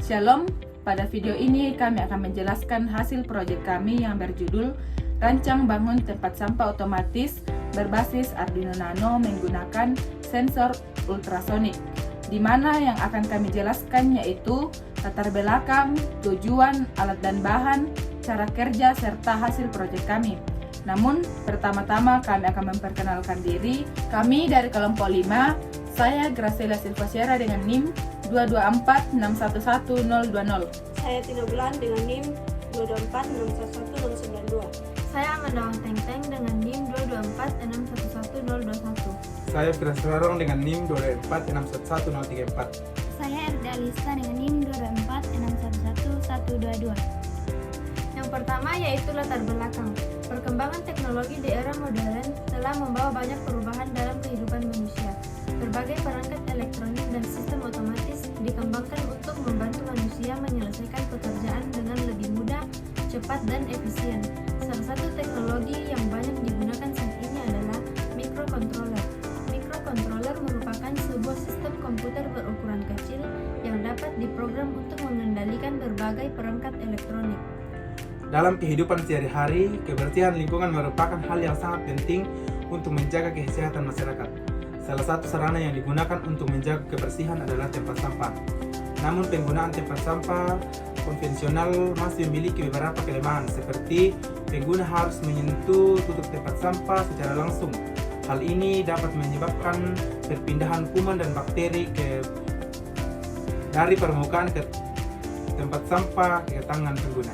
Shalom, pada video ini kami akan menjelaskan hasil proyek kami yang berjudul Rancang Bangun Tempat Sampah Otomatis berbasis Arduino Nano menggunakan sensor ultrasonik, di mana yang akan kami jelaskan yaitu latar belakang, tujuan, alat dan bahan, cara kerja, serta hasil proyek kami. Namun, pertama-tama kami akan memperkenalkan diri. Kami dari kelompok 5, saya Graciela Silva Sierra dengan NIM 224611020. Saya Tina Bulan dengan NIM 224611092. Saya Amanda Teng Teng dengan NIM 224611021. Saya Firas Rorong dengan NIM 224611034. Saya Erda Alista dengan NIM 224611122. Yang pertama yaitu latar belakang. Perkembangan teknologi di era modern telah membawa banyak perubahan dalam kehidupan manusia. Berbagai perangkat elektronik dan sistem otomatis dikembangkan untuk membantu manusia menyelesaikan pekerjaan dengan lebih mudah, cepat, dan efisien. Salah satu teknologi yang banyak digunakan saat ini adalah microcontroller. Microcontroller merupakan sebuah sistem komputer berukuran kecil yang dapat diprogram untuk mengendalikan berbagai perangkat elektronik. Dalam kehidupan sehari-hari, kebersihan lingkungan merupakan hal yang sangat penting untuk menjaga kesehatan masyarakat. Salah satu sarana yang digunakan untuk menjaga kebersihan adalah tempat sampah. Namun penggunaan tempat sampah konvensional masih memiliki beberapa kelemahan, seperti pengguna harus menyentuh tutup tempat sampah secara langsung. Hal ini dapat menyebabkan perpindahan kuman dan bakteri dari permukaan ke tempat sampah ke tangan pengguna.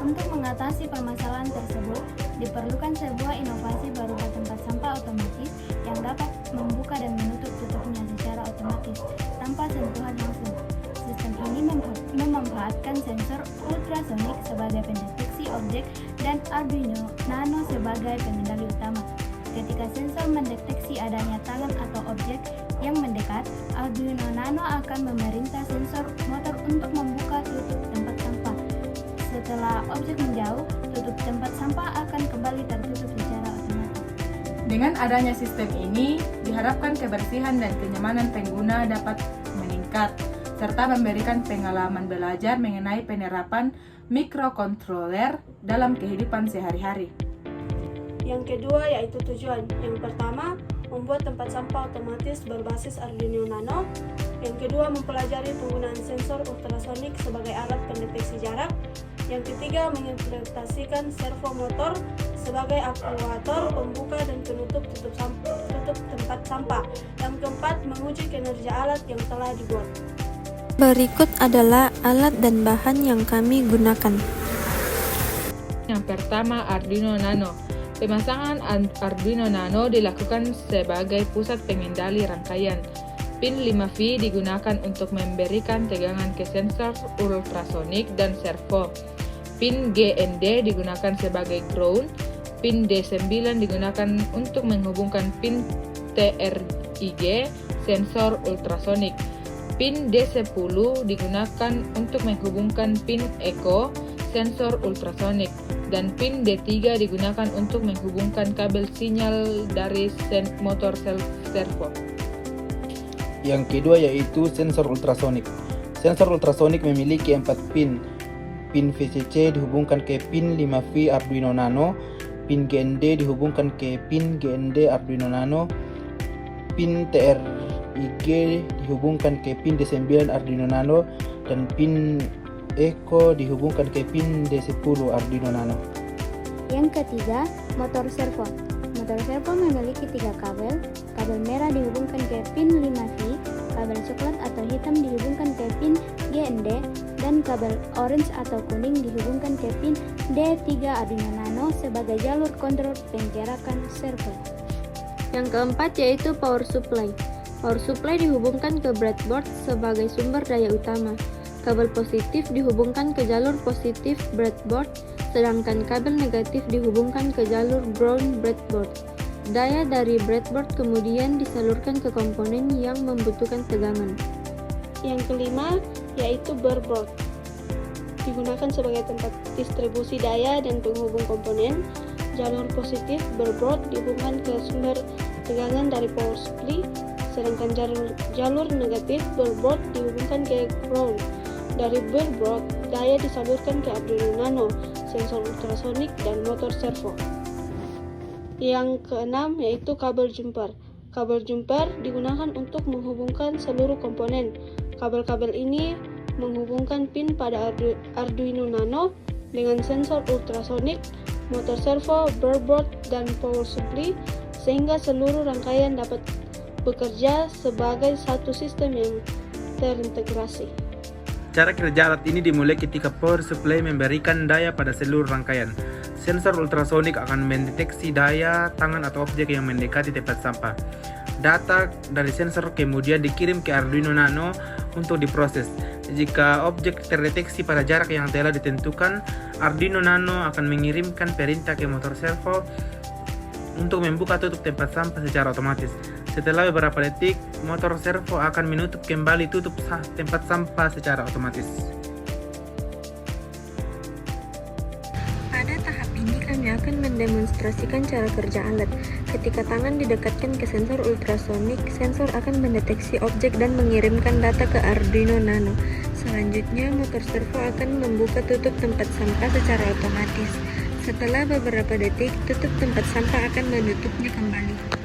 Untuk mengatasi permasalahan tersebut, diperlukan sebuah inovasi berupa tempat sampah otomatis yang dapat membuka dan menutup tutupnya secara otomatis tanpa sentuhan langsung. Sistem ini memanfaatkan sensor ultrasonik sebagai pendeteksi objek dan Arduino Nano sebagai pengendali utama. Ketika sensor mendeteksi adanya tangan atau objek yang mendekat, Arduino Nano akan memerintah sensor motor untuk membuka tutup tempat sampah. Setelah objek menjauh, tutup tempat sampah akan kembali tertutup secara otomatis. Dengan adanya sistem ini, diharapkan kebersihan dan kenyamanan pengguna dapat meningkat, serta memberikan pengalaman belajar mengenai penerapan microcontroller dalam kehidupan sehari-hari. Yang kedua yaitu tujuan. Yang pertama, membuat tempat sampah otomatis berbasis Arduino Nano. Yang kedua, mempelajari penggunaan sensor ultrasonik sebagai alat pendeteksi jarak. Yang ketiga, mengimplementasikan servo motor sebagai aktuator pembuka dan penutup tutup tempat sampah. Yang keempat, menguji kinerja alat yang telah dibuat. Berikut adalah alat dan bahan yang kami gunakan. Yang pertama, Arduino Nano. Pemasangan Arduino Nano dilakukan sebagai pusat pengendali rangkaian. Pin 5V digunakan untuk memberikan tegangan ke sensor ultrasonik dan servo. Pin GND digunakan sebagai ground. Pin D9 digunakan untuk menghubungkan pin TRIG sensor ultrasonik. Pin D10 digunakan untuk menghubungkan pin echo sensor ultrasonik. Dan pin D3 digunakan untuk menghubungkan kabel sinyal dari motor servo. Yang kedua yaitu sensor ultrasonik. Sensor ultrasonik memiliki 4 pin. Pin VCC dihubungkan ke pin 5V Arduino Nano, pin GND dihubungkan ke pin GND Arduino Nano, pin TRIG dihubungkan ke pin D9 Arduino Nano, dan pin Echo dihubungkan ke pin D10 Arduino Nano. Yang ketiga, motor servo. Motor servo memiliki 3 kabel. Kabel merah dihubungkan ke pin 5V, kabel coklat atau hitam dihubungkan ke pin GND, dan kabel orange atau kuning dihubungkan ke pin D3 Arduino Nano sebagai jalur kontrol penggerakan servo. Yang keempat yaitu power supply. Power supply dihubungkan ke breadboard sebagai sumber daya utama. Kabel positif dihubungkan ke jalur positif breadboard, sedangkan kabel negatif dihubungkan ke jalur ground breadboard. Daya dari breadboard kemudian disalurkan ke komponen yang membutuhkan tegangan. Yang kelima yaitu breadboard. Digunakan sebagai tempat distribusi daya dan penghubung komponen. Jalur positif breadboard dihubungkan ke sumber tegangan dari power supply, sedangkan jalur negatif breadboard dihubungkan ke ground. Dari breadboard, daya disalurkan ke Arduino Nano, sensor ultrasonik, dan motor servo. Yang keenam yaitu kabel jumper. Kabel jumper digunakan untuk menghubungkan seluruh komponen. Kabel-kabel ini menghubungkan pin pada Arduino Nano dengan sensor ultrasonik, motor servo, breadboard, dan power supply, sehingga seluruh rangkaian dapat bekerja sebagai satu sistem yang terintegrasi. Cara kerja alat ini dimulai ketika power supply memberikan daya pada seluruh rangkaian. Sensor ultrasonik akan mendeteksi daya tangan atau objek yang mendekati tempat sampah. Data dari sensor kemudian dikirim ke Arduino Nano untuk diproses. Jika objek terdeteksi pada jarak yang telah ditentukan, Arduino Nano akan mengirimkan perintah ke motor servo untuk membuka tutup tempat sampah secara otomatis. Setelah beberapa detik, motor servo akan menutup kembali tutup tempat sampah secara otomatis. Pada tahap ini kami akan mendemonstrasikan cara kerja alat. Ketika tangan didekatkan ke sensor ultrasonik, sensor akan mendeteksi objek dan mengirimkan data ke Arduino Nano. Selanjutnya, motor servo akan membuka tutup tempat sampah secara otomatis. Setelah beberapa detik, tutup tempat sampah akan menutupnya kembali.